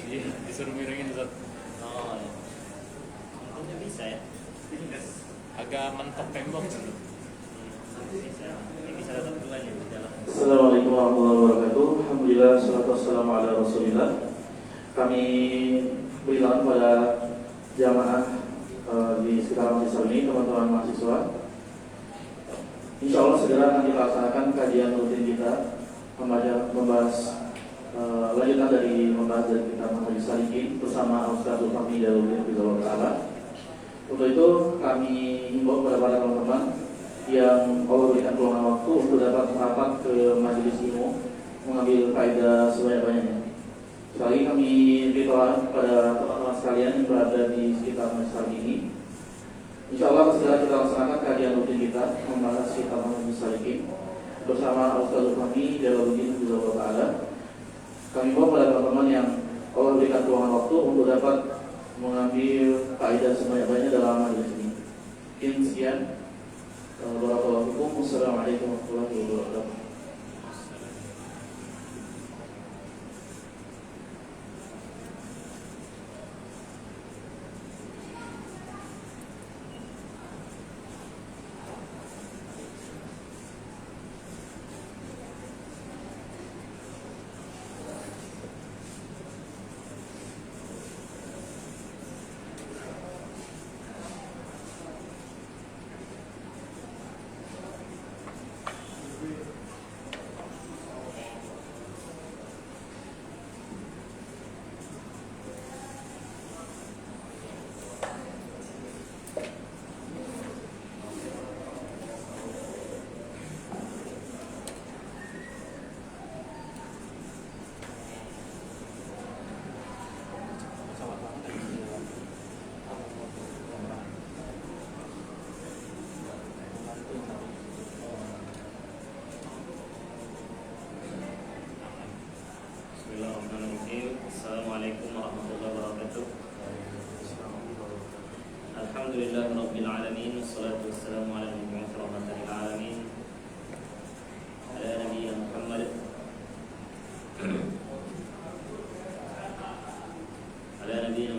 Iya, disuruh miringin Ustaz. Oh, ya. Tentunya bisa ya. Agak mentok tembok Ustaz. Bisa. Ini bisa tetap dua ya di dalam. Assalamualaikum warahmatullahi wabarakatuh. Alhamdulillah, salatu wassalamu ala rasulillah. Kami berikan kepada jamaah di sekitar mahasiswa ini, teman-teman mahasiswa. Insya Allah segera akan kita laksanakan kajian rutin kita membahas lanjutan dari kitab Manhajus Salikin bersama Ustaz Zulfahmi Jaluluddin Hafizahullah Ta'ala. Untuk itu kami himbau kepada para teman-teman yang Allah berikan peluang waktu untuk dapat merapat ke majelis ilmu mengambil faedah sebanyak-banyaknya. Sekali kami berdoa kepada teman-teman sekalian yang berada di sekitar majelis ini. Insya Allah segera kita laksanakan kajian rutin kita membahas kitab Manhajus Salikin bersama Ustaz Zulfahmi Jaluluddin Hafizahullah Ta'ala. Kami mohon kepada teman-teman yang Allah berikan peluang waktu untuk dapat mengambil faedah sebanyak-banyaknya dalam majelis ini. Sekian. Barakallahu fikum. Wassalamualaikum warahmatullahi wabarakatuh. Assalamualaikum warahmatullahi wabarakatuh. Alhamdulillahirabbil alamin wassalatu wassalamu ala nabiyina rahmatil alamin ala nabiyina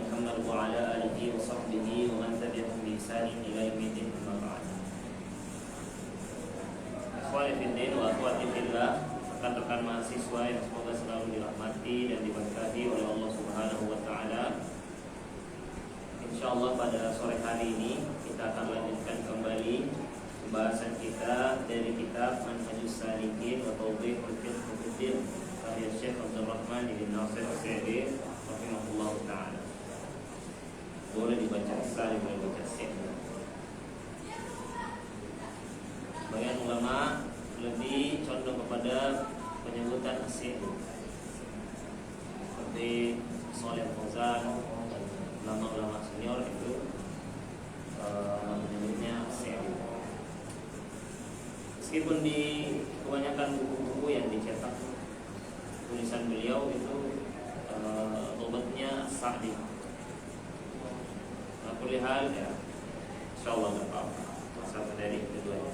Muhammad wa ala alihi wa sahbihi wa man tabi'ahum bi ihsanin ila yaumil amma ba'd. Ikhwani fid din wa akhwati fillah, rekan-rekan mahasiswa yang semoga selalu dirahmati dan diberkahi oleh Allah Subhanahu wa taala. Insyaallah pada sore hari ini kita akan lanjutkan kembali pembahasan kita dari kitab Manhajus Salikin wa Tawdihul Fiqh karya Syekh Abdul Rahman bin Nasir As-Sa'di rahimahullah taala. Boleh dibaca sekali, boleh dibaca sekali. Sebagian ulama lebih condong kepada penyebutan asyik seperti Shalih Fauzan, ulama-ulama senior itu menyebutnya asyik. Meskipun di kebanyakan buku-buku yang dicetak tulisan beliau itu obatnya Sa'di. Kuliah ya, insyaallah tidak apa-apa. Masalah dari keduanya.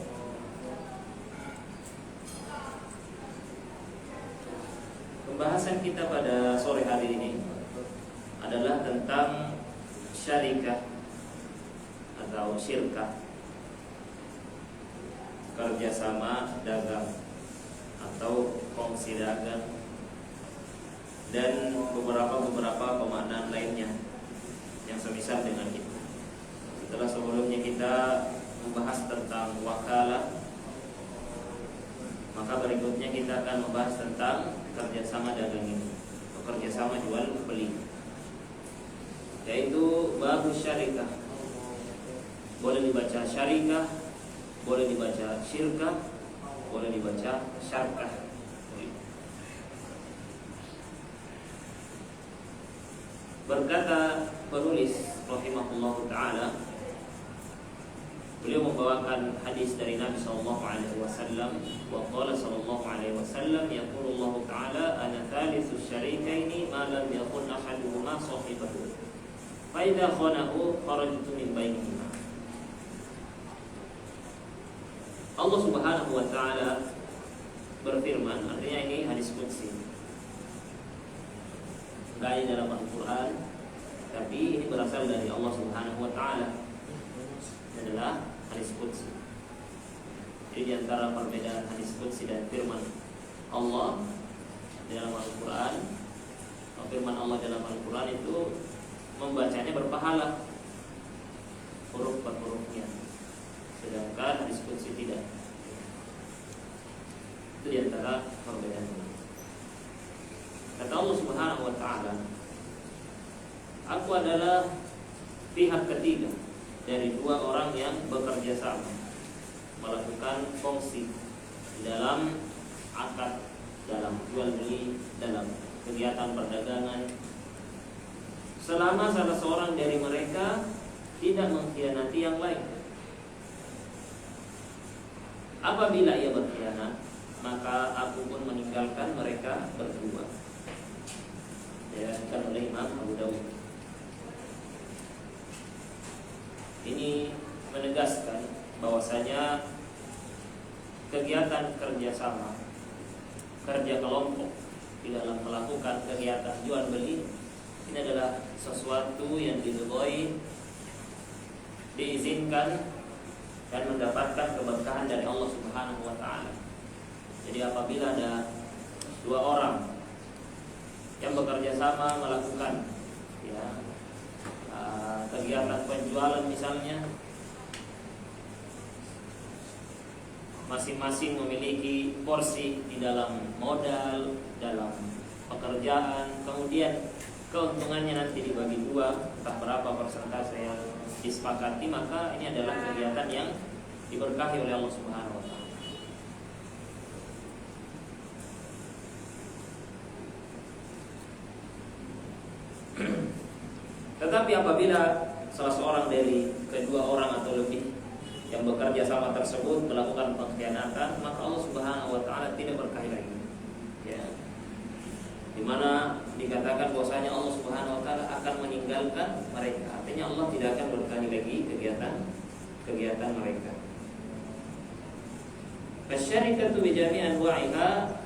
Pembahasan kita pada sore hari ini adalah tentang syarikah atau syirkah, kerjasama dagang atau kongsi dagang, dan beberapa pemaknaan lainnya yang semisal dengan itu. Setelah sebelumnya kita membahas tentang wakalah, maka berikutnya kita akan membahas tentang kerjasama dagang ini, kerjasama jual beli, yaitu babu syarikah. Boleh dibaca syarikah, boleh dibaca syirkah, boleh dibaca syarkah. Berkata penulis rahimahullahu taala, beliau membawakan hadis dari Nabi sallallahu alaihi wasallam, wa qala sallallahu alaihi wasallam, yaqulu Allah taala, ana thalithu syarikaini ma lam yakun ahaduhuma sahibahu fa idza khanahu kharajtu min bainihima. Allah Subhanahu wa taala berfirman, artinya ini hadis qudsi. Enggak ada dalam Al-Quran, tapi ini berasal dari Allah Subhanahu wa Ta'ala. Ini adalah hadis qudsi. Jadi di antara perbedaan hadis qudsi dan firman Allah dalam Al-Quran, firman Allah dalam Al-Quran itu membacanya berpahala huruf per hurufnya, sedangkan hadis qudsi tidak. Itu di antara perbedaan. Kata Allah Subhanahu wa Ta'ala, aku adalah pihak ketiga dari dua orang yang bekerja sama melakukan fungsi dalam akad, dalam jual beli, dalam kegiatan perdagangan, selama salah seorang dari mereka tidak mengkhianati yang lain. Apabila ia berkhianat, maka aku pun meninggalkan mereka berdua. Diriwayatkan oleh Imam Abu Dawud. Ini menegaskan bahwasanya kegiatan kerjasama, kerja kelompok di dalam melakukan kegiatan jual beli ini adalah sesuatu yang diridhoi, diizinkan dan mendapatkan keberkahan dari Allah Subhanahu wa Ta'ala. Jadi apabila ada dua orang yang bekerja sama melakukan kegiatan penjualan misalnya, masing-masing memiliki porsi di dalam modal, dalam pekerjaan, kemudian keuntungannya nanti dibagi dua, entah berapa persentase yang disepakati, maka ini adalah kegiatan yang diberkahi oleh Allah Subhanahu wa Ta'ala. Tetapi apabila salah seorang dari kedua orang atau lebih yang bekerja sama tersebut melakukan pengkhianatan, maka Allah Subhanahu wa Ta'ala tidak berkahi lagi. Ya. Di mana dikatakan bahwasanya Allah Subhanahu wa Ta'ala akan meninggalkan mereka. Artinya Allah tidak akan berkahi lagi kegiatan mereka. Fasyarikatu bi jami' anwa'iha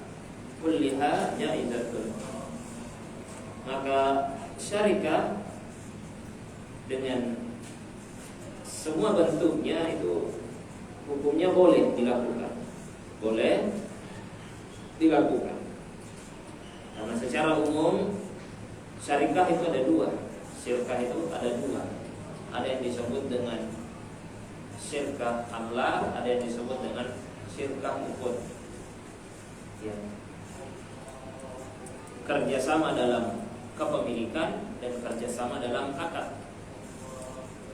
kulliha jaizatun. Maka syarikah dengan semua bentuknya itu hukumnya boleh dilakukan. Boleh dilakukan. Karena secara umum syarikah itu ada dua. Syirkah itu ada dua. Ada yang disebut dengan syirkah amlah, ada yang disebut dengan syirkah ukhuwah. Ya. Kerjasama dalam kepemilikan dan kerjasama dalam akad.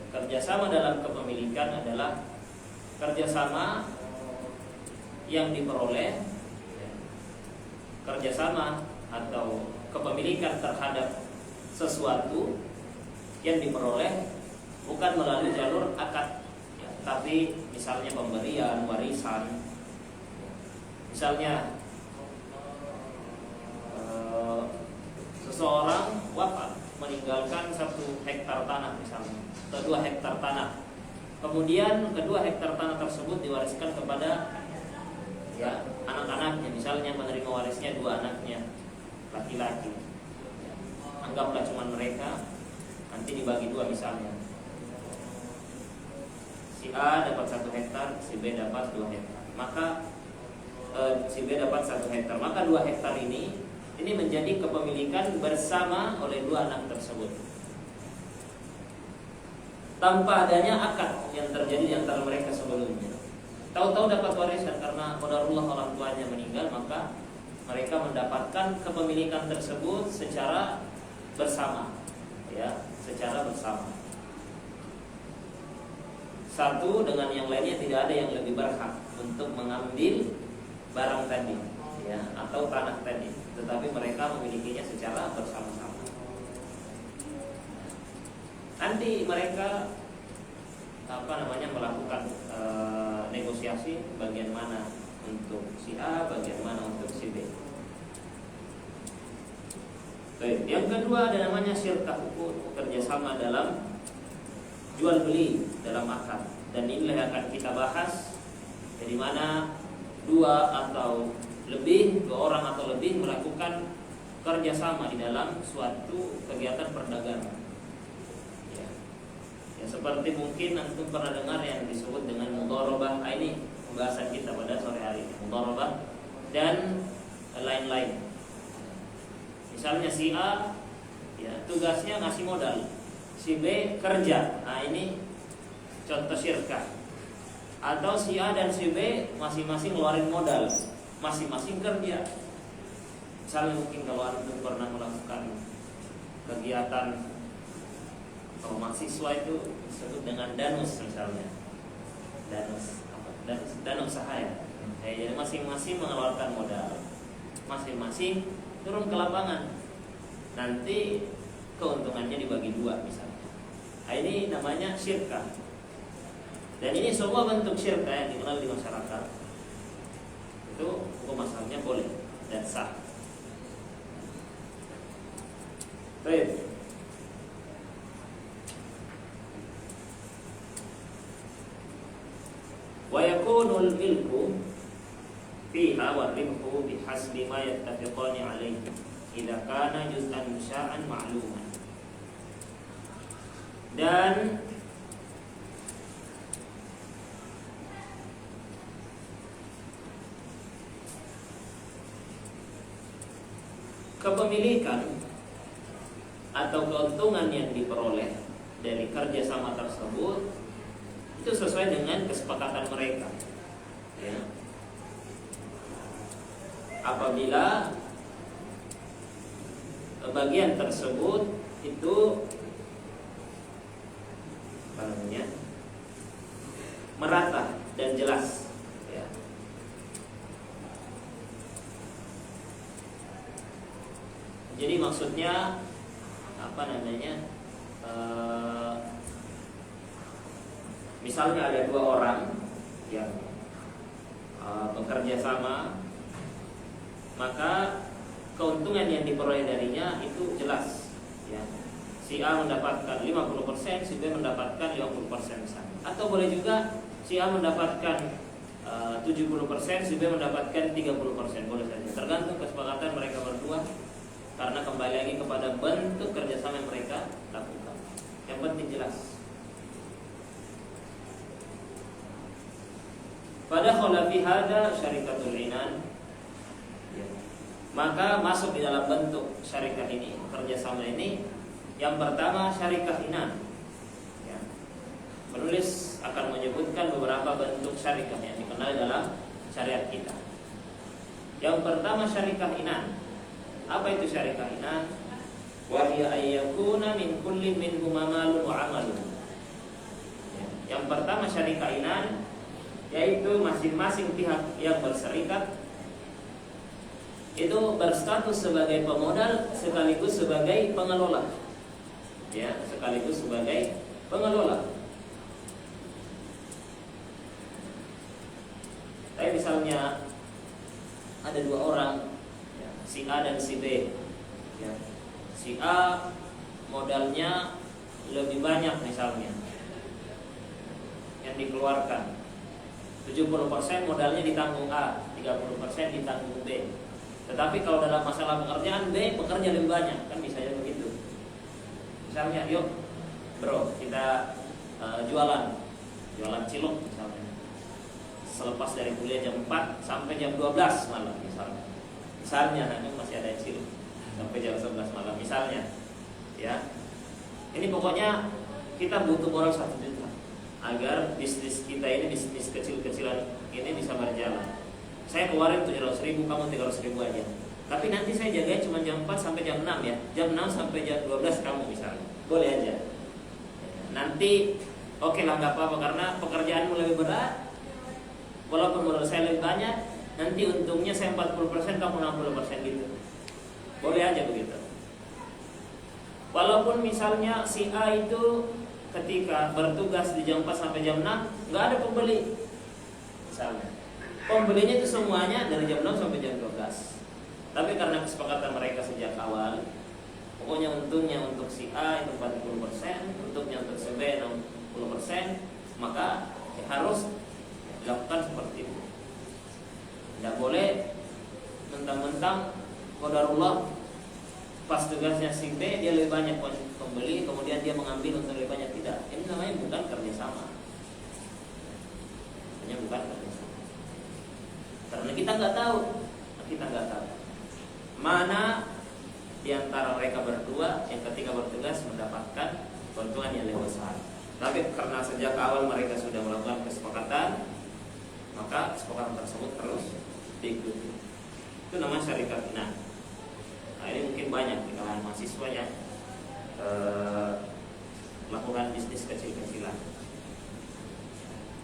Kerjasama dalam kepemilikan adalah kerjasama yang diperoleh, kerjasama atau kepemilikan terhadap sesuatu yang diperoleh bukan melalui jalur akad, ya, tapi misalnya pemberian, warisan, misalnya seseorang wafat meninggalkan 1 hektar tanah misalnya, atau 2 hektar tanah. Kemudian kedua hektar tanah tersebut diwariskan kepada anak-anaknya, misalnya menerima warisnya 2 anaknya laki-laki. Anggaplah cuma mereka, nanti dibagi 2 misalnya. Si A dapat 1 hektar, si B dapat 2 hektar. Maka si B dapat 1 hektar. Maka 2 hektar ini menjadi kepemilikan bersama oleh 2 anak tersebut, tanpa adanya akad yang terjadi di antara mereka sebelumnya. Tahu-tahu dapat warisan karena qadarullah orang tuanya meninggal, maka mereka mendapatkan kepemilikan tersebut secara bersama, ya, secara bersama. Satu dengan yang lainnya tidak ada yang lebih berhak untuk mengambil barang tadi, ya, atau tanah tadi, tetapi mereka memilikinya secara bersama-sama. Nanti mereka melakukan negosiasi bagian mana untuk si A, bagian mana untuk si B. Baik, yang kedua ada namanya syirkah ukhuwah, kerjasama dalam jual beli, dalam akad. Dan inilah yang akan kita bahas, di mana 2 atau lebih, 2 orang atau lebih melakukan kerjasama di dalam suatu kegiatan perdagangan. Ya, ya seperti mungkin antum pernah dengar yang disebut dengan mudharabah. Ini pembahasan kita pada sore hari ini, mudharabah dan lain-lain. Misalnya si A ya tugasnya ngasih modal, si B kerja. Nah ini contoh syirkah. Atau si A dan si B masing-masing ngeluarin modal, masing-masing kerja. Misalnya mungkin kalau antum pernah melakukan kegiatan kalau mahasiswa itu disebut dengan danus misalnya, danus usaha ya. Jadi masing-masing mengeluarkan modal, masing-masing turun ke lapangan. Nanti keuntungannya dibagi dua misalnya. Nah, ini namanya syirkah. Dan ini semua bentuk syirkah yang dikenal di masyarakat. Itu hukum asalnya boleh dan sah. Baik. Wa yakunul milku fiha wa ribhu bihasbi ma yattafiqani alaihi idza kana juz'an musya'an ma'luman. Dan kepemilikan atau keuntungan yang diperoleh dari kerjasama tersebut itu sesuai dengan kesepakatan mereka. Ya. Apabila bagian tersebut itu merata dan jelas. Ya. Jadi maksudnya misalnya ada dua orang yang bekerja sama, maka keuntungan yang diperoleh darinya itu jelas. Ya. Si A mendapatkan 50%, si B mendapatkan 50% misalnya. Atau boleh juga si A mendapatkan 70%, si B mendapatkan 30%, boleh saja. Tergantung kesepakatan mereka berdua. Karena kembali lagi kepada bentuk kerjasama yang mereka lakukan. Yang penting jelas. Pada kholafi hada syarikatul inan, ya. Maka masuk di dalam bentuk syarikah ini, kerjasama ini. Yang pertama syarikah inan. Ya. Penulis akan menyebutkan beberapa bentuk syarikah yang dikenal dalam syariat kita. Yang pertama syarikah inan. Apa itu syarikah inan? Wa hiya ayyakuna min kulli minhuma malun wa amalun. Yang pertama syarikah inan yaitu masing-masing pihak yang berserikat itu berstatus sebagai pemodal sekaligus sebagai pengelola. Ya, sekaligus sebagai pengelola. Tapi misalnya ada dua orang, si A dan si B. Ya. Si A modalnya lebih banyak misalnya yang dikeluarkan. 70% modalnya ditanggung A, 30% ditanggung B. Tetapi kalau dalam masalah pekerjaan B bekerja lebih banyak, kan bisa ya begitu. Misalnya, yuk bro kita jualan cilok misalnya. Selepas dari kuliah jam 4 sampai jam 12 malam misalnya. Misalnya nanti masih ada cilok sampai jam 11 malam misalnya. Ya. Ini pokoknya kita butuh modal 1 juta agar bisnis kita ini, bisnis kecil-kecilan ini bisa berjalan. Saya keluarin 700.000, kamu 300.000 aja. Tapi nanti saya jagain cuma jam 4 sampai jam 6 ya. Jam 6 sampai jam 12 kamu misalnya. Boleh aja. Nanti oke lah, gak apa-apa karena pekerjaanmu lebih berat. Walaupun modal saya lebih banyak, nanti untungnya saya 40%, kamu 60% gitu. Boleh aja begitu. Walaupun misalnya si A itu ketika bertugas di jam 4 sampai jam 6 nggak ada pembeli misalnya, pembelinya itu semuanya dari jam 6 sampai jam 12. Tapi karena kesepakatan mereka sejak awal, pokoknya untungnya untuk si A itu 40%, untungnya untuk si B 60%, maka ya harus dilakukan seperti itu. Tidak boleh mentang-mentang qadarullah pas tugasnya si B dia lebih banyak pembeli, kemudian dia mengambil untuk lebih banyak, tidak. Ini namanya bukan kerjasama. Ini bukan kerjasama. Karena kita nggak tahu mana di antara mereka berdua yang ketika bertugas mendapatkan keuntungan yang lebih besar. Tapi karena sejak awal mereka sudah melakukan kesepakatan, maka kesepakatan tersebut terus diikuti. Itu namanya syarikat. Nah, ini mungkin banyak di kalangan mahasiswa yang melakukan bisnis kecil-kecilan.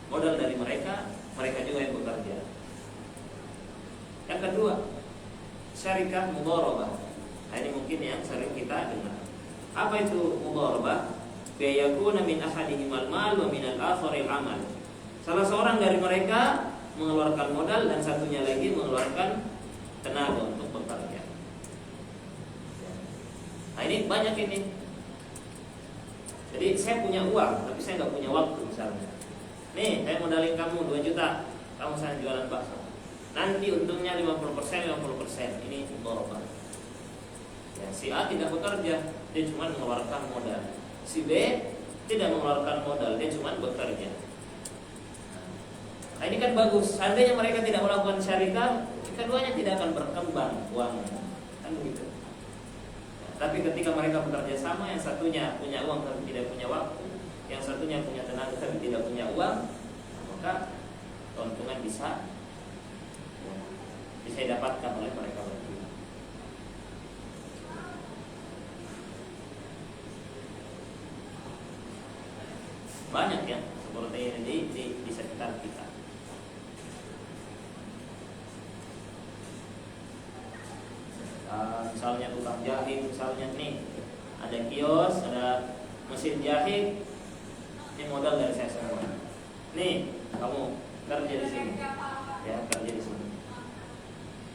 Modal dari mereka juga yang bekerja. Yang kedua, syarikat mudharabah. Nah, ini mungkin yang sering kita dengar. Apa itu mudharabah? Bayakuna min ahadihim al-mal wa min al-akhar al-amal. Salah seorang dari mereka mengeluarkan modal dan satunya lagi mengeluarkan tenaga untuk bekerja. Nah, ini banyak ini. Jadi saya punya uang, tapi saya nggak punya waktu misalnya. Nih, saya modalin kamu 2 juta, kamu saya jualan bakso. Nanti untungnya 50%. Ini mudharabah. Ya, si A tidak bekerja, dia cuma mengeluarkan modal. Si B tidak mengeluarkan modal, dia cuma bekerja. Nah, ini kan bagus. Seandainya mereka tidak melakukan syarikat, keduanya tidak akan berkembang uangnya. Kan begitu. Tapi ketika mereka bekerja sama, yang satunya punya uang tapi tidak punya waktu, yang satunya punya tenaga tapi tidak punya uang, maka keuntungan bisa didapatkan oleh mereka berdua. Banyak ya seperti ini di sekitar kita. Misalnya tukang jahit, misalnya nih ada kios, ada mesin jahit, ini modal dari saya semua. Nih kamu kerja di sini, ya kerja di sini.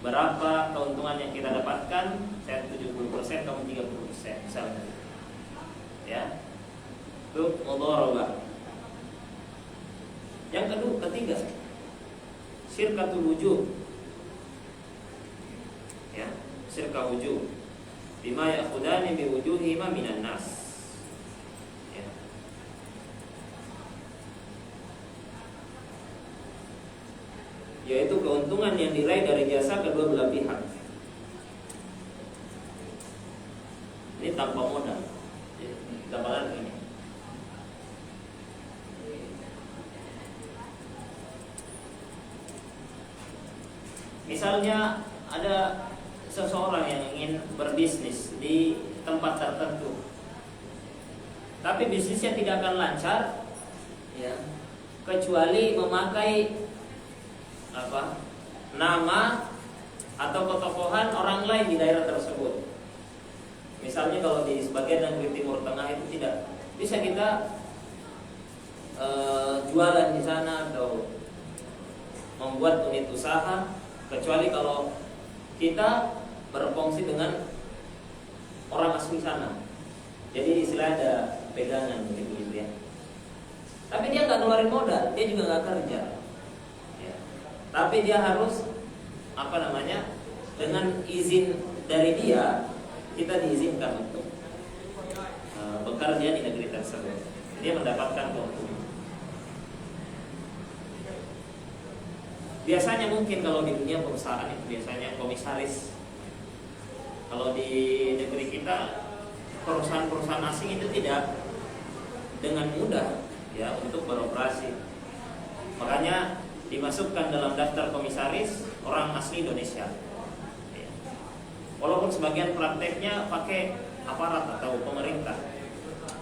Berapa keuntungan yang kita dapatkan? Saya 70%, kamu 30%, misalnya. Ya, itu mudharabah. Yang ketiga, syirkatul wujud. Ya, syirka wujud. Bima ya'khudani bi wujuhihima minan nas. Ya. Yaitu keuntungan yang diraih dari jasa kedua belah pihak. Ini tanpa modal. Gambaran ini. Misalnya ada seseorang yang ingin berbisnis di tempat tertentu, tapi bisnisnya tidak akan lancar, ya, kecuali memakai nama atau ketokohan orang lain di daerah tersebut. Misalnya kalau di sebagian negeri Timur Tengah itu tidak bisa kita jualan di sana atau membuat unit usaha, kecuali kalau kita berfungsi dengan orang asli sana. Jadi istilah ada pegangan gitu ya. Tapi dia nggak keluarin modal, dia juga nggak kerja. Ya. Tapi dia harus dengan izin dari dia, kita diizinkan untuk bekerja di negeri tersebut. Dia mendapatkan keuntungan. Biasanya mungkin kalau di dunia perusahaan itu biasanya komisaris. Kalau di negeri kita perusahaan-perusahaan asing itu tidak dengan mudah ya untuk beroperasi. Makanya dimasukkan dalam daftar komisaris orang asli Indonesia. Ya. Walaupun sebagian prakteknya pakai aparat atau pemerintah.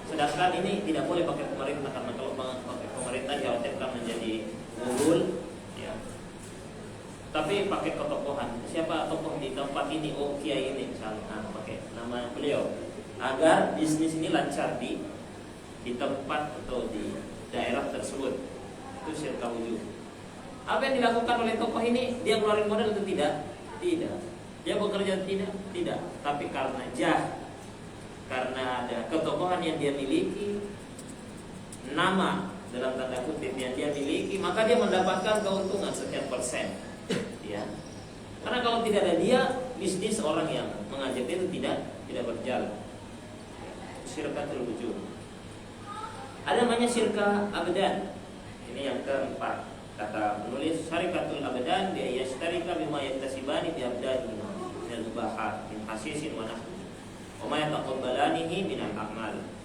Sedangkan ini tidak boleh pakai pemerintah, karena kalau pakai pemerintah dikhawatirkan menjadi gulul. Tapi pakai ketokohan, siapa tokoh di tempat ini, oh kiai ini misalnya, pakai nama beliau, agar bisnis ini lancar di tempat atau di daerah tersebut. Itu syirka wujud. Apa yang dilakukan oleh tokoh ini? Dia keluarin modal atau tidak? Tidak. Dia bekerja tidak. Tapi karena karena ada ketokohan yang dia miliki, nama dalam tanda kutip yang dia miliki, maka dia mendapatkan keuntungan sekian persen. Ya. Karena kalau tidak ada dia, bisnis orang yang mengajak itu tidak tidak berjalan. Syirkatul wujud. Ada namanya syirkah abdan. Ini yang keempat. Kata penulis, syarikatul abdan bi yashtarika bima yaktasibani bi abdanihima min al-mubahat min hasisin wa nahwi wa ma yataqabbalanihi min al-a'mal.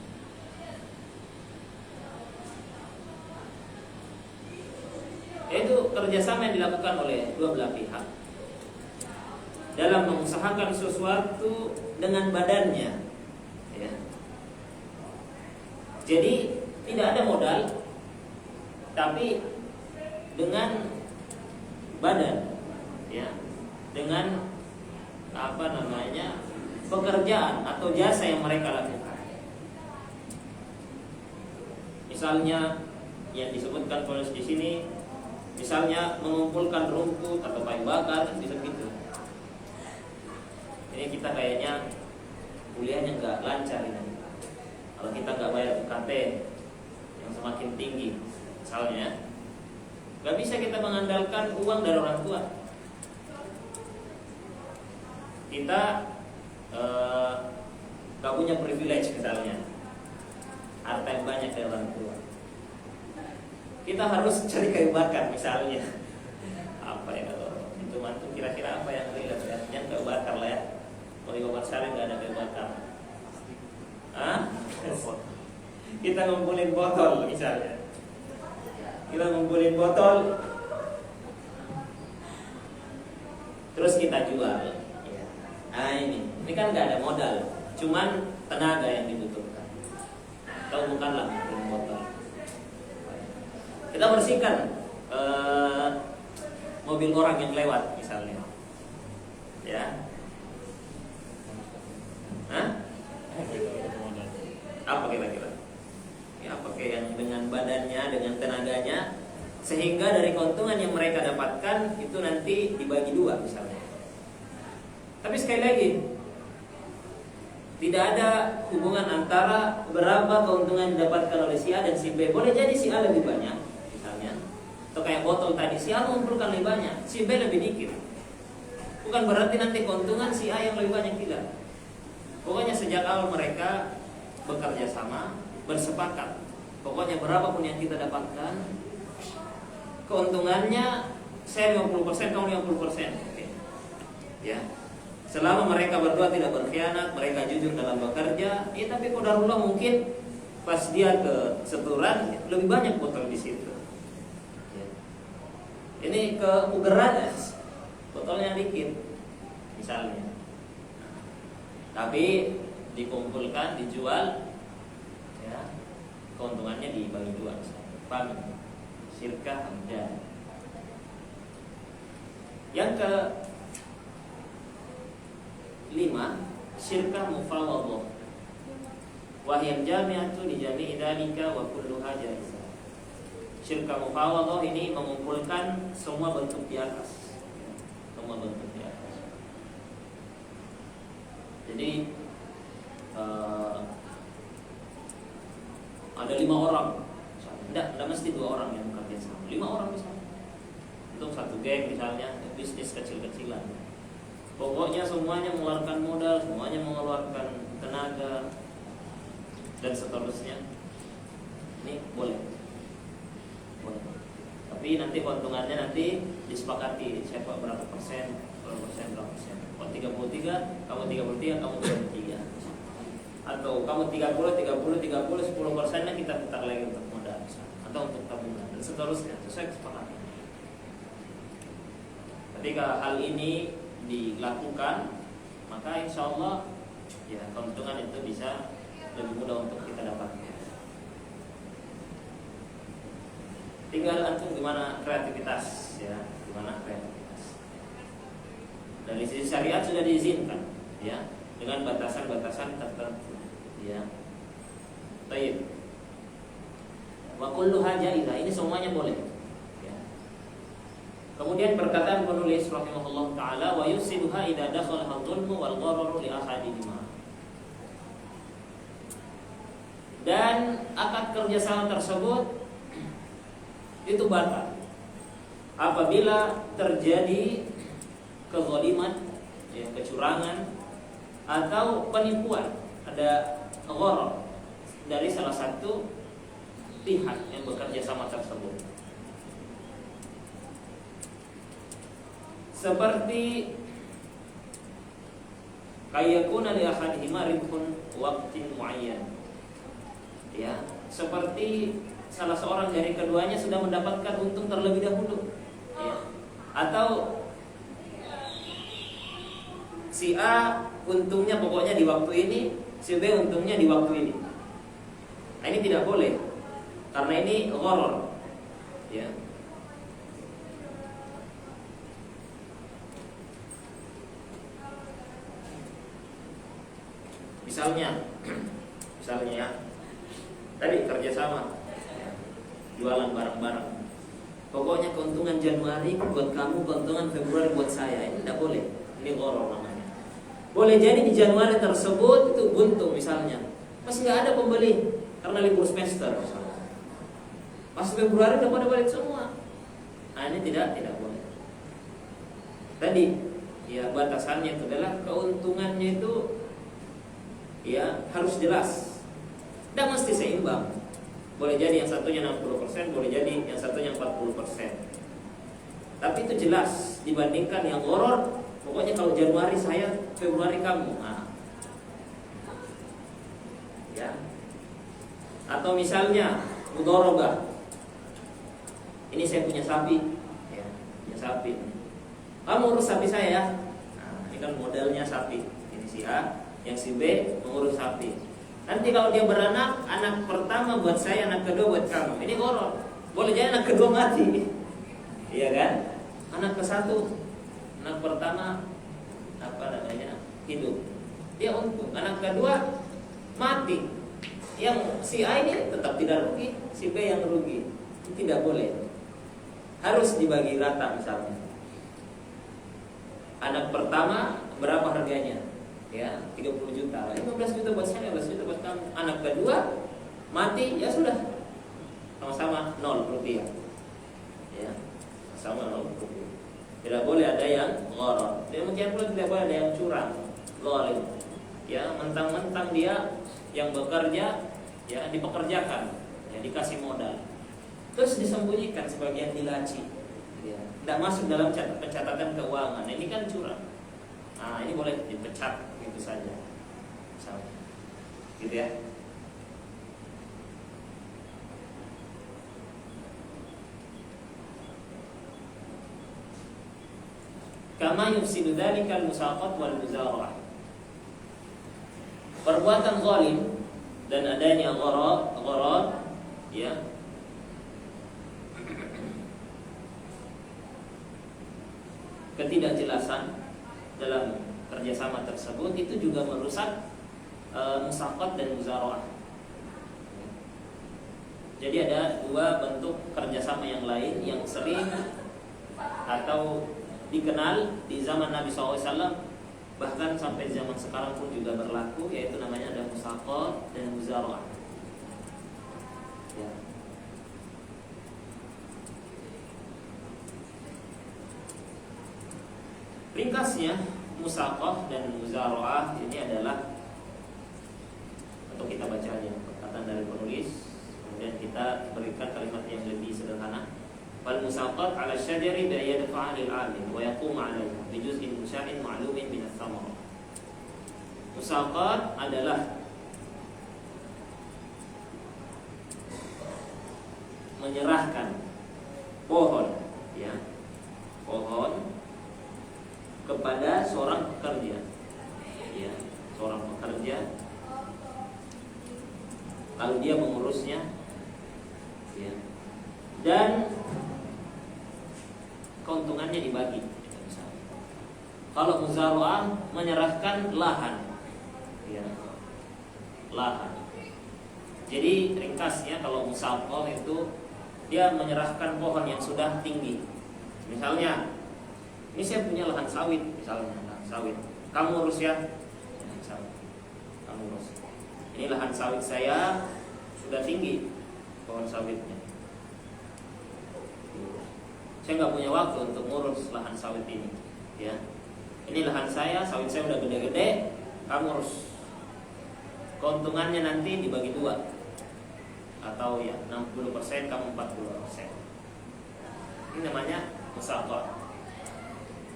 Itu kerjasama yang dilakukan oleh dua belah pihak dalam mengusahakan sesuatu dengan badannya, ya. Jadi tidak ada modal, tapi dengan badan, ya, dengan pekerjaan atau jasa yang mereka lakukan. Misalnya yang disebutkan penulis di sini, misalnya mengumpulkan rumput atau kayu bakar, bisa gitu. Ini kita kayaknya kuliahnya nggak lancar ini. Kalau kita nggak bayar UKT yang semakin tinggi, misalnya, nggak bisa kita mengandalkan uang dari orang tua. Kita nggak punya privilege misalnya, harta yang banyak dari orang tua. Kita harus cari kayu bakar misalnya. Apa ya kalau itu mantu kira-kira apa yang relate ya? Yang kayu bakar lah ya. Kalau di Bapak Sari nggak ada kayu bakar. Kita ngumpulin botol misalnya. Kita ngumpulin botol, terus kita jual. Nah ini kan nggak ada modal, cuman tenaga yang dibutuhkan. Tahu bukanlah ngumpulin botol. Kita bersihkan mobil orang yang lewat misalnya, ya. Apa kira-kira? Ya, pakai yang dengan badannya, dengan tenaganya, sehingga dari keuntungan yang mereka dapatkan itu nanti dibagi dua misalnya. Tapi sekali lagi, tidak ada hubungan antara berapa keuntungan didapatkan oleh si A dan si B. Boleh jadi si A lebih banyak misalnya, atau kayak botol tadi, si A mengumpulkan lebih banyak, si B lebih dikit. Bukan berarti nanti keuntungan si A yang lebih banyak, tidak. Pokoknya sejak awal mereka bekerja sama, bersepakat. Pokoknya berapapun yang kita dapatkan, keuntungannya saya 50%, kamu 50%. Oke. Ya. Selama mereka berdua tidak berkhianat, mereka jujur dalam bekerja, tapi qadarullah mungkin pas dia ke seturan lebih banyak botol di situ. Ya. Ini keugeran, botolnya dikit misalnya. Tapi dikumpulkan, dijual, ya, keuntungannya dibagi dua. Paham? Syirkah abdan. Yang ke 5, syirkah mufawadhah. Wa hiya jami'atu li jami'i dzalika wa kulluha jaizah. Syirkah mufawadhah ini mengumpulkan semua bentuk di atas. Semua bentuk di atas. Jadi ada 5 orang, tidak mesti 2 orang yang bekerja sama, 5 orang misalnya, untuk satu geng misalnya, bisnis kecil-kecilan. Pokoknya semuanya mengeluarkan modal, semuanya mengeluarkan tenaga, dan seterusnya. Ini boleh. Tapi nanti keuntungannya nanti disepakati siapa berapa persen, berapa persen. Kalau 33, kamu 33, kamu 33. Atau kamu 30, 10%-nya kita putar lagi untuk modal atau untuk tabungan dan seterusnya sesuai kesepakatan. Ketika hal ini dilakukan, maka insya Allah ya keuntungan itu bisa lebih mudah untuk kita dapatkan. Tinggal antum gimana kreativitas, ya, gimana kreativitas. Dari sisi syariat sudah diizinkan, ya, dengan batasan-batasan tertentu, ya. Baik. Wa kulluha jaizah, ini semuanya boleh. Ya. Kemudian perkataan penulis rahimahullah taala, wa yusibuha idza dakhala al-dhulmu wal ghararu li ahadihima. Dan akad kerjasama tersebut itu batal apabila terjadi kezaliman, ya, kecurangan atau penipuan, ada gharar dari salah satu pihak yang bekerja sama tersebut. Seperti kayakuna li ahadihima ribhun waqtin muayyan. Ya, seperti salah seorang dari keduanya sudah mendapatkan untung terlebih dahulu. Ya. Atau si A untungnya pokoknya di waktu ini, si B untungnya di waktu ini. Nah, ini tidak boleh karena ini gharar. Ya. Misalnya tadi kerjasama, jualan barang-barang. Pokoknya keuntungan Januari buat kamu, keuntungan Februari buat saya. Ini tidak boleh. Ini gharar namanya. Boleh jadi di Januari tersebut itu buntu misalnya, masih nggak ada pembeli karena libur semester. Pas Februari udah pada balik semua. Nah, ini tidak boleh. Tadi ya batasannya itu adalah keuntungannya itu ya harus jelas dan mesti seimbang. Boleh jadi yang satunya 60%, boleh jadi yang satunya 40%. Tapi itu jelas dibandingkan yang gharar. Pokoknya kalau Januari saya, Februari kamu. Nah. Ya. Atau misalnya mudharabah. Ini saya punya sapi, ya, punya sapi. Kamu urus sapi saya ya. Nah, ini kan modelnya sapi. Ini si A, yang si B mengurus sapi. Nanti kalau dia beranak, anak pertama buat saya, anak kedua buat kamu. Ini gharar. Boleh jadi anak kedua mati. Iya kan? Anak ke satu, anak pertama hidup, dia untung. Anak kedua mati. Yang si A ini tetap tidak rugi, si B yang rugi. Itu tidak boleh. Harus dibagi rata misalnya. Anak pertama berapa harganya? Ya, 30 juta. 15 juta buat saya, 15 juta buat kamu. Anak kedua mati, ya sudah. Sama-sama 0 rupiah. Ya, sama 0 rupiah. Tidak boleh ada yang gharar. Demikian pula tidak boleh ada yang curang, zalim. Ya, mentang-mentang dia yang bekerja, ya dipekerjakan, ya dikasih modal. Terus disembunyikan sebagian dilaci. Ya, tidak masuk dalam pencatatan keuangan. Ini kan curang. Nah, ini boleh dipecat gitu saja. Misalnya. Gitu ya. Kama yufsidu dzalikal musaqat wal muzara'ah. Perbuatan zalim dan adanya gharar, ya, ketidakjelasan dalam kerjasama tersebut itu juga merusak musaqat dan muzara'ah. Jadi ada dua bentuk kerjasama yang lain yang sering atau dikenal di zaman Nabi SAW, bahkan sampai zaman sekarang pun juga berlaku, yaitu namanya ada musaqat dan muzara'ah. Ya. Ringkasnya, musaqah dan muzara'ah ini adalah, atau kita baca aja perkataan dari penulis, kemudian kita berikan kalimat yang lebih sederhana. Wal musaqat 'ala syajari bi yadfa'a lil 'alim wa yaqum 'alayhi bi juz'in musya'in ma'lumin min ats-thamar. Musaqat adalah menyerahkan pohon, ya, pohon kepada seorang pekerja, ya, seorang pekerja, lalu dia mengurusnya, ya, dan keuntungannya dibagi. Kalau muzara'ah menyerahkan lahan, ya, lahan. Jadi ringkasnya kalau musaqah itu dia menyerahkan pohon yang sudah tinggi. Misalnya, ini saya punya lahan sawit, misalnya lahan sawit. Kamu urus ya, misalnya, kamu urus. Ini lahan sawit saya sudah tinggi pohon sawitnya. Saya nggak punya waktu untuk ngurus lahan sawit ini, ya. Ini lahan saya, sawit saya udah gede-gede. kamu harus keuntungannya nanti dibagi dua, atau ya 60% kamu 40%. Ini namanya musaqah.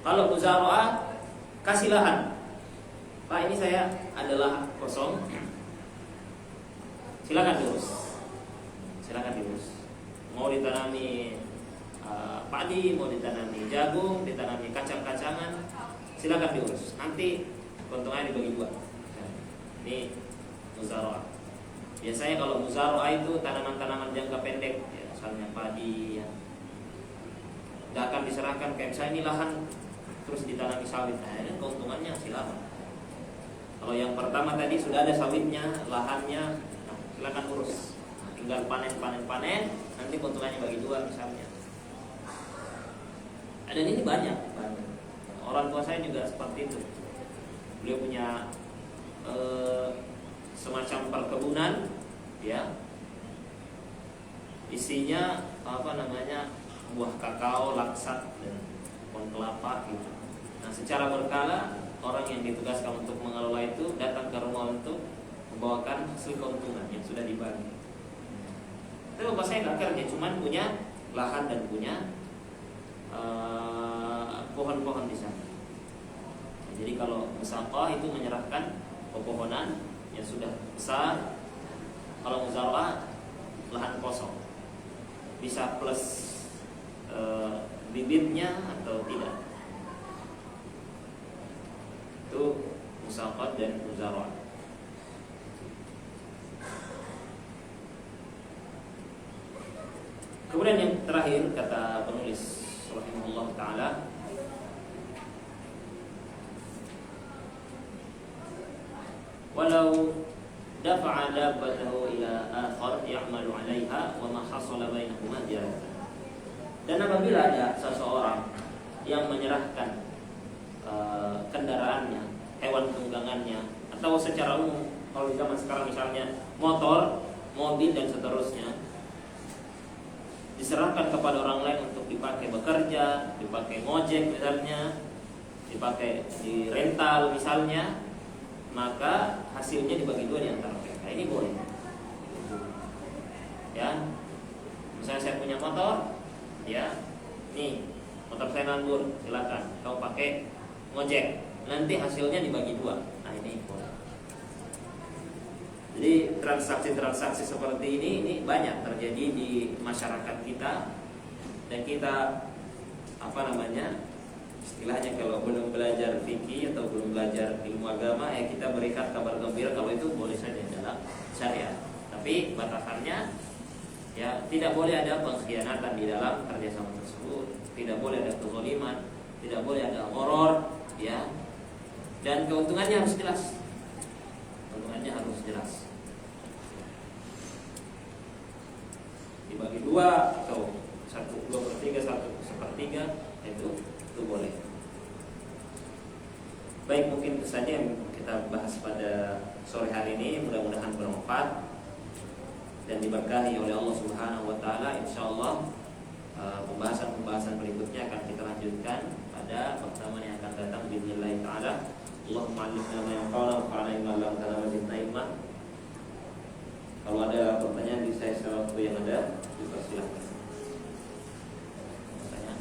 Kalau muzara'ah, kasih lahan. Pak, ini saya adalah kosong, silakan diurus. Mau ditanami padi, mau ditanami jagung, ditanami kacang-kacangan, silakan diurus. Nanti keuntungannya dibagi dua. Ini muzara'ah. Biasanya kalau muzara'ah itu tanaman-tanaman jangka pendek, ya, misalnya padi, ya, nggak akan diserahkan kayak misalnya ini lahan terus ditanami sawit. Nah, ini keuntungannya silakan. Kalau yang pertama tadi sudah ada sawitnya, lahannya, nah, silakan urus. Tinggal panen, nanti keuntungannya bagi dua misalnya. Dan ini banyak. Orang tua saya juga seperti itu. Beliau punya semacam perkebunan, ya, isinya buah kakao, laksat, dan pohon kelapa gitu. Nah, secara berkala orang yang ditugaskan untuk mengelola itu datang ke rumah untuk membawakan hasil keuntungan yang sudah dibagi. Tapi bapak saya nggak kerja, cuman punya lahan dan punya pohon-pohon di sana. Nah, jadi kalau musaqah itu menyerahkan pepohonan yang sudah besar. Kalau muzara'ah lahan kosong, bisa plus bibitnya atau tidak. Itu musaqah dan muzara'ah. Kemudian yang terakhir kata penulis rahimahullah taala, walau dafa'a dabbatahu ila akhar ya'malu 'alaiha wa ma hasala bainahuma jaratan. Dan apabila ada seseorang yang menyerahkan kendaraannya, hewan tunggangannya, atau secara umum kalau di zaman sekarang misalnya motor, mobil dan seterusnya, diserahkan kepada orang lain untuk dipakai bekerja, dipakai ngojek misalnya, dipakai di rental misalnya, maka hasilnya dibagi dua di antara mereka. Ini boleh. Ya, misalnya saya punya motor, ya, nih motor saya nganggur, silakan kau pakai ngojek, nanti hasilnya dibagi dua. Nah, ini boleh. Jadi transaksi-transaksi seperti ini banyak terjadi di masyarakat kita, dan kita istilahnya kalau belum belajar fikih atau belum belajar ilmu agama, ya kita berikan kabar gembira kalau itu boleh saja dalam syariat. Tapi batasannya, ya, tidak boleh ada pengkhianatan di dalam kerjasama tersebut, tidak boleh ada kezaliman, tidak boleh ada horor, ya, dan keuntungannya harus jelas. Dibagi dua atau 2/3, 1/3 itu boleh. Baik, mungkin itu saja yang kita bahas pada sore hari ini. Mudah-mudahan bermanfaat dan diberkahi oleh Allah Subhanahu wa taala. Insyaallah pembahasan berikutnya akan kita lanjutkan pada pertemuan yang akan datang bismillah taala. Allahumma 'allimna ma yanfa'una wanfa'na bima 'allamtana wa zidna ilma. Kalau ada pertanyaan di sesi waktu yang ada, dipersilakan. Pertanyaan?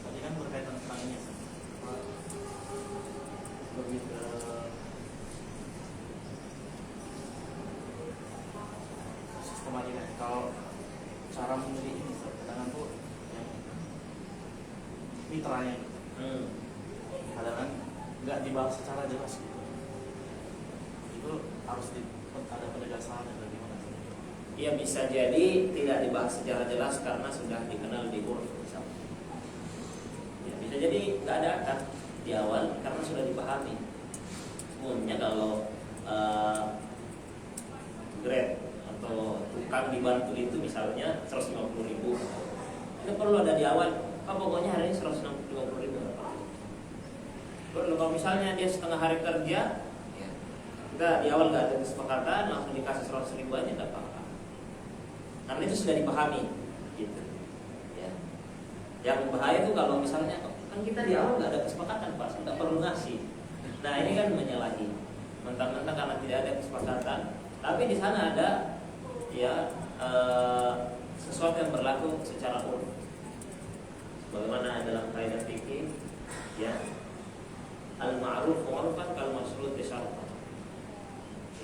Tadi kan berkaitan tentang ini, lebih ke sistematika. Kalau cara memilih ini kadang tuh yang mitranya kadang nggak dibahas secara jelas gitu. Itu harus ada penegasan atau gimana sih? Ya, bisa jadi tidak dibahas secara jelas karena sudah dikenal di uruf misalnya. Ya, bisa jadi nggak ada akad di awal karena sudah dipahami. Umumnya kalau grade atau tukang dibantu itu misalnya 150.000, itu perlu ada di awal. Pokoknya hari ini 150.000. Kalau misalnya dia setengah hari kerja, ya, kita di awal nggak ada kesepakatan, langsung dikasih 100.000 aja nggak apa-apa. Karena itu sudah dipahami. gitu. Ya. Yang bahaya itu kalau misalnya kan kita di awal nggak ada kesepakatan Pak, nggak perlu ngasih. Nah ini kan menyalahi, mentang-mentang karena tidak ada kesepakatan, tapi di sana ada ya sesuatu yang berlaku secara uruf. Bagaimana dalam kaidah fikih, ya al-ma'ruf ma'rufan kal masrut bisyaratan.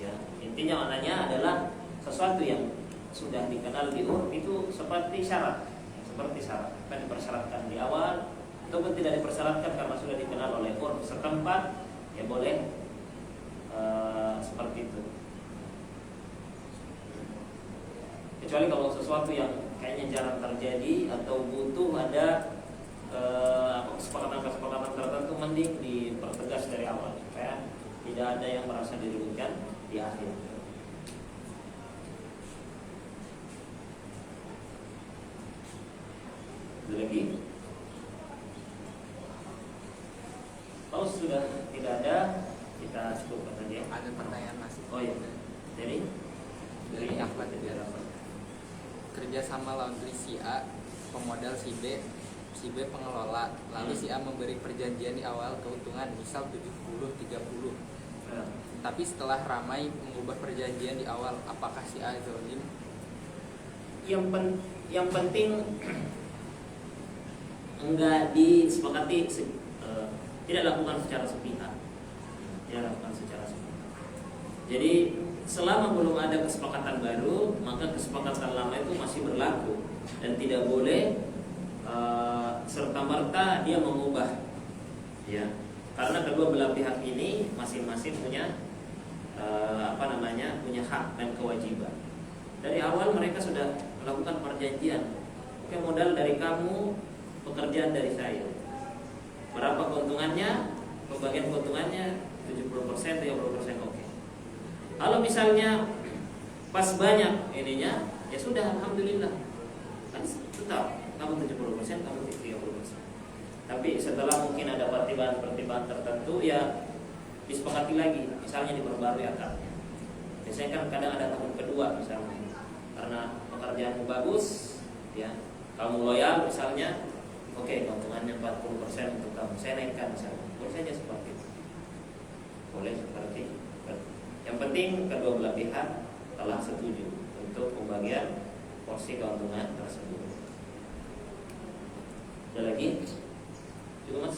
Ya, intinya maknanya adalah sesuatu yang sudah dikenal di uruf itu seperti syarat, kan dipersyaratkan di awal ataupun tidak dipersyaratkan karena sudah dikenal oleh uruf setempat, ya boleh seperti itu. Kecuali kalau sesuatu yang kayaknya jarang terjadi atau butuh ada kesepakatan tertentu, mending dipertegas dari awal supaya tidak ada yang merasa dirugikan di akhir. Ada lagi? Kalau sudah tidak ada, kita cukupkan saja. Ada pertanyaan masih. Oh iya. Dari Ahmad kerja sama laundry si A, pemodal si B pengelola, lalu si A memberi perjanjian di awal keuntungan misal 70-30. Tapi setelah ramai mengubah perjanjian di awal, apakah si A zalim? Yang penting enggak disepakati, tidak lakukan secara sepihak. Jadi selama belum ada kesepakatan baru, maka kesepakatan lama itu masih berlaku dan tidak boleh serta-merta dia mengubah, ya, karena kedua belah pihak ini masing-masing punya punya hak dan kewajiban. Dari awal mereka sudah melakukan perjanjian. Oke, modal dari kamu, pekerjaan dari saya. Berapa keuntungannya? Pembagian keuntungannya 70%, 30%, oke. Kalau misalnya pas banyak ininya, ya sudah, alhamdulillah. Kan tetap kamu 70%, kamu 30%. Tapi setelah mungkin ada pertimbangan tertentu, ya disepakati lagi, misalnya diperbarui akadnya. Biasanya kan kadang ada tahun kedua misalnya, karena pekerjaanmu bagus, ya kamu loyal misalnya, oke, keuntungannya 40% untuk kamu, saya naikkan misalnya, boleh saja seperti itu. Boleh seperti itu. Yang penting kedua belah pihak telah setuju untuk pembagian porsi keuntungan tersebut. Ada lagi? Cukup Mas?